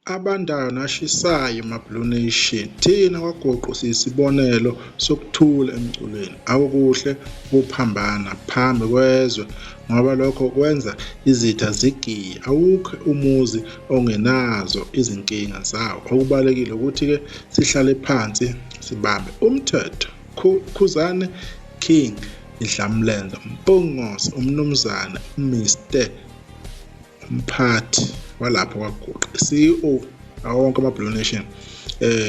Abandayo nashisayo ma-Blue Nation, thina kwaGoqo siyisibonelo sokuthula emculweni. Akukuhle ukuphambana phambi kwezwe ngoba lokho kwenza izitha zigiye. Awukho umuzi ongenazo izinkinga zawo. Okubalulekile ukuthi-ke sihlale phansi sibambe umthetho. Khuzani King Dlamlenze, Mpungose, umnumzane, Mr. umphathi walapho kwaGoqo, CEO awonke ama-Blue Nation.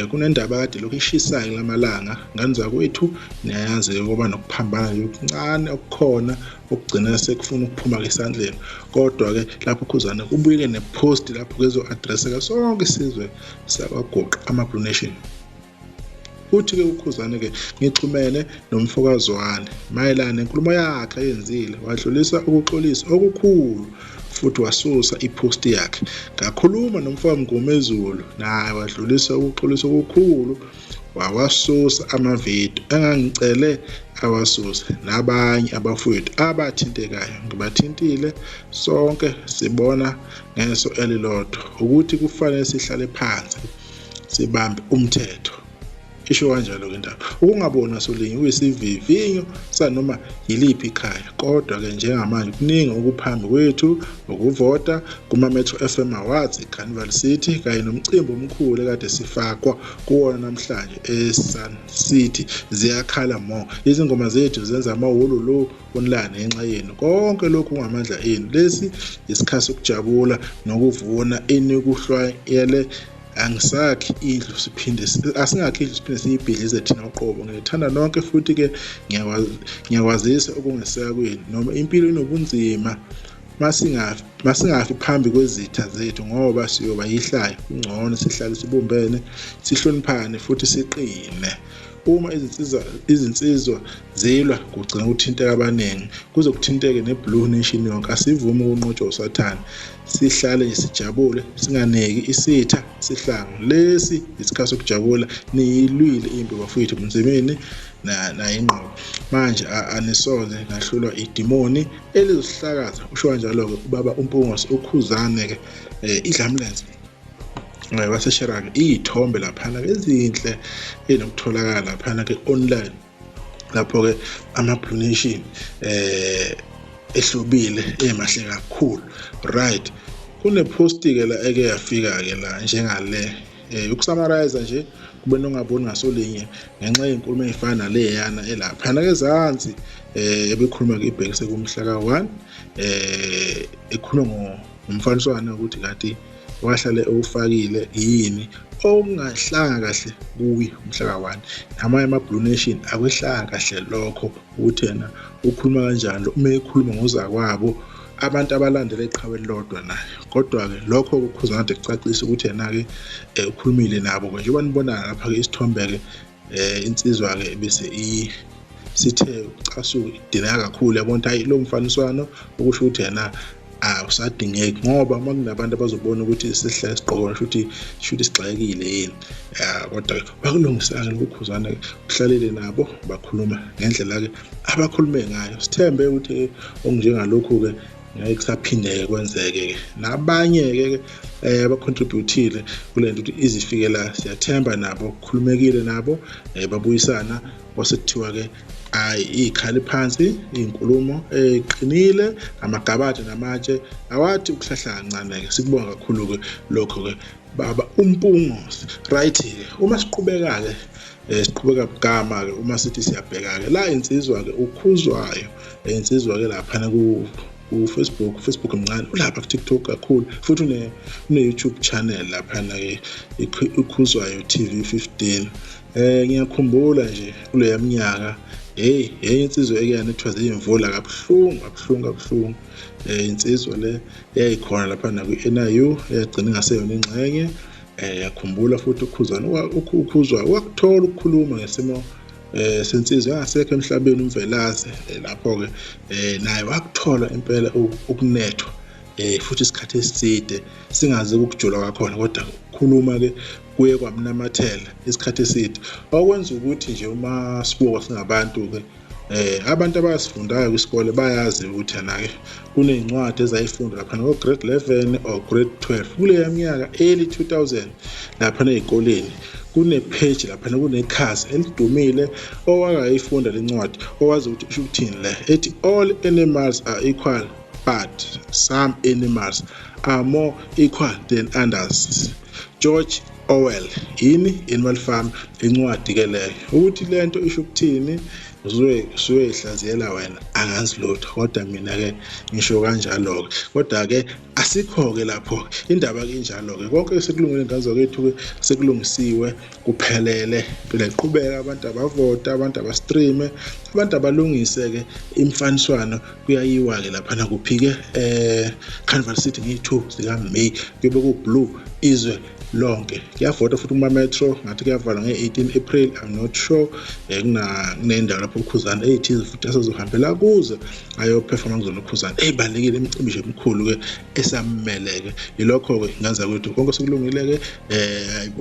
Kunendaba kade lokhu ishisayo lamalanga, ngani zakwethu niyayazi ukuba nokuphambana okuncane okukhona okugcina sekufuna ukuphuma esandleni. Kodwa-ke lapho Khuzani kubuyeke nepost lapho kezo-addresseka sonke isizwe sakwaGoqo ama-Blue Nation. Futhi-ke uKhuzani-ke ngixhumene nomfokazwane mayelana nenkulumo yakhe ayenzile, wadlulisa ukuxolisa okukhulu futhi wasusa ipost yakhe. Ngakhuluma nomfowamgomezulu naye wadlulisa ukuxolisa okukhulu, wawasusa amavidiyo engangicele awasuse. Nabanye abafowethu abathintekayo ngibathintile, sonke sibona ngeso elilodwa ukuthi kufanele sihlale phansi sibambe umthetho. Isho kanjalo-ke indaba. Ukungabona solinye kuyisivivinyo sanoma yiliphi ikhaya. Kodwa-ke njengamanje kuningi okuphambi kwethu, ukuvota kuma-Metro FM Awards, iCarnival City kanye nomcimbi omkhulu ekade sifakwa kuwona namhlanje eSun City. Ziyakhala more. Izingoma zethu zenza amawololo online ngenxa yenu. Konke lokhu kungamandla enu. Lesi isikhathi sokujabula nokuvuna enikuhlwayele. Angisakhi indlu asingakhi indlu siphinde siyibhidlize thina uqobo. Ngithanda nonke futhi-ke ngiyakwazisa okungeseka kwenu noma impilo inobunzima masingafi phambi kwezitha zethu ngoba siyoba yihlayo. Kungcono sihlale sibumbene, sihloniphane futhi siqine. Uma izinsizwa zilwa kugcina ukuthinteka abaningi, kuze kuthinteke ne-Blue Nation yonke. Asivumi ukunqotshwa usathane, sihlale nje sijabule, singaneki isitha sihlangu. Lesi isikhathi sokujabula, niyilwile impi bafowethu emzimeni nayingqondo. Manje anisoze ngahlulwa idimoni elizosihlakaza. Usho kanjalo-ke ubaba uMpungose uKhuzani-ke iDlamlenze waseshera-ke iy'thombe laphana ezinhle enokutholakala laphana-ke online. Lapho-ke ama-Blue Nation ehlobile emahle kakhulu, right. Kune-post-ke la eke yafika-ke la njengale, ukusummarize nje kube nongaboni ngasolinye ngenxa yenkulumo ey'fana naleyana elaphana ezansi ebekhuluma-ke ibhekise kumhla ka-1 ekhuluma ngomfaniswano ukuthi kanti wahlale ewufakile yini okungahlanga kahle kuwi umhla ka-1. Namanye ama-Blue Nation akwehlanga kahle lokho ukuthi yena ukhuluma kanjani uma ekhuluma ngozakwabo abantu abalandela iqhawe elilodwa naye. Kodwa-ke lokho kuKhuzani kade kucacisa ukuthi yena-ke ukhulumile nabo-ke njengoba nibona lapha-ke isithombe-ke insizwa-ke bese sithe ucasuka idineka kakhulu, yabona ukuthi hayi lo mfaniswano ukusho ukuthi yena awusadingeki ngoba uma kunabantu abazobona ukuthi sihlale sigqoka shuthi sigxekile yini. Kodwa bakulungisa-ke uKhuzani uhlalele nabo bakhuluma ngendlela-ke abakhulume ngayo. Sithembe ukuthi okunjengalokhu-ke ngeke kusaphindeke kwenzeke-ke. Nabanye-ke abacontribute-ile kule nto ukuthi izifike la, siyathemba nabo kukhulumekile nabo babuyisana kwasekuthiwa-ke ikhali phansi, inkulumo eqinile, amagabade namatshe awathi ukuhlahla kancane-ke. Sikubonga kakhulu-ke lokho-ke baba uMpungose, right-ke. Uma siqhubeka-ke siqhubeka bugama-ke uma sithi siyabheka-ke la insizwa-ke ukhuzwayo insizwa-ke laphana Facebook mncane, ulapha ku-TikTok kakhulu futhi une-YouTube channel laphana-ke ukhuzwayo TV 15. Ngiyakhumbula nje kuleya minyaka yenye insizwa ekuthiwa ziyimvula kabuhlungu. Insizwa le yayikhona laphana kwi-NIU yagcina ingaseyona ingxenye. Yakhumbula futhi ukhuzwa wakuthola ukukhuluma ngesimo sensizwa engasekho emhlabeni uMvelazi. Lapho-ke naye wakuthola impela ukunethwa futhi isikhathi eside singazi ukujula kwakhona, kodwa ukukhuluma-ke kuye kwamnamathela isikhathi eside. Okwenza ukuthi nje uma sibuka singabantu-ke Abantu abasifundayo kwisikole bayazi ukuthi ke kunezincwadi ezayifunda lapha no grade 11 or grade 12 kuleya minyaka early 2000 lapha ezikoleni. Kune-page lapha kunekhasi elidumile owakayifunda lencwadi owazi ukuthi isho ukuthini le ethi all animals are equal but some animals are more equal than others. George Orwell yini Animal Farm incwadi ke leyo. Ukuthi lento isho ukuthini uzoyihlaziyela wena angazi lutho, kodwa mina ke ngisho kanjalo ke. Kodwa ke asikho ke lapho indaba ke injalo ke. Konke sekulungile ngazo kwethu ke sekulungisiwe kuphelele. Phela iqhubeka abantu abavota, abantu abastreame, abantu abalungise ke imfaniswano kuyayiwa ke lapha nakuphi ke Carnival City nge2 zika May kube ku blue izwe lonke. Kuyavota futhi kuma metro ngathi kuyavalwa nge18 April, I'm not sure. Kunendawo lapho ukhuzana ethize futhi asezohambela kuze ayo perform kuzona ukhuzana ebalekile imicimbi nje emkhulu ke esameleke. Yilokho ke ngaza kwethu konke sekulungile ke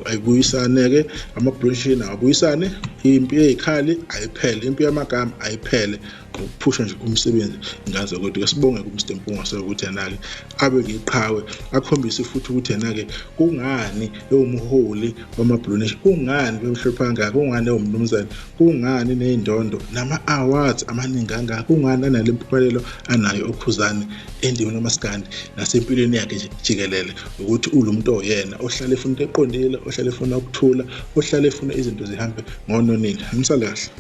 ayibuyisane ke ama-brochure abuyisane, impi yezikhali ayiphele, impi yamagama ayiphele, ukuphusha nje kumsebenzi. Ngaze ukuthi sibonge kuMr Mpunga sokuthi ke abe ngeqhawe akhombise futhi ukuthi ke kungani ewumholi wama-Blue Nation, kungani bemhlophe kangaka, kungani ewumnumzane, kungani nezindondo nama-awards amaningi kangaka, kungani anale mpumelelo anayo ukhuzane endini nomaskandi nasempilweni yakhe nje jikelele, ukuthi umuntu oyena ohlala efuna eqondile, ohlala efuna ukuthula, ohlala efuna izinto zihambe ngononini. Umsakazi.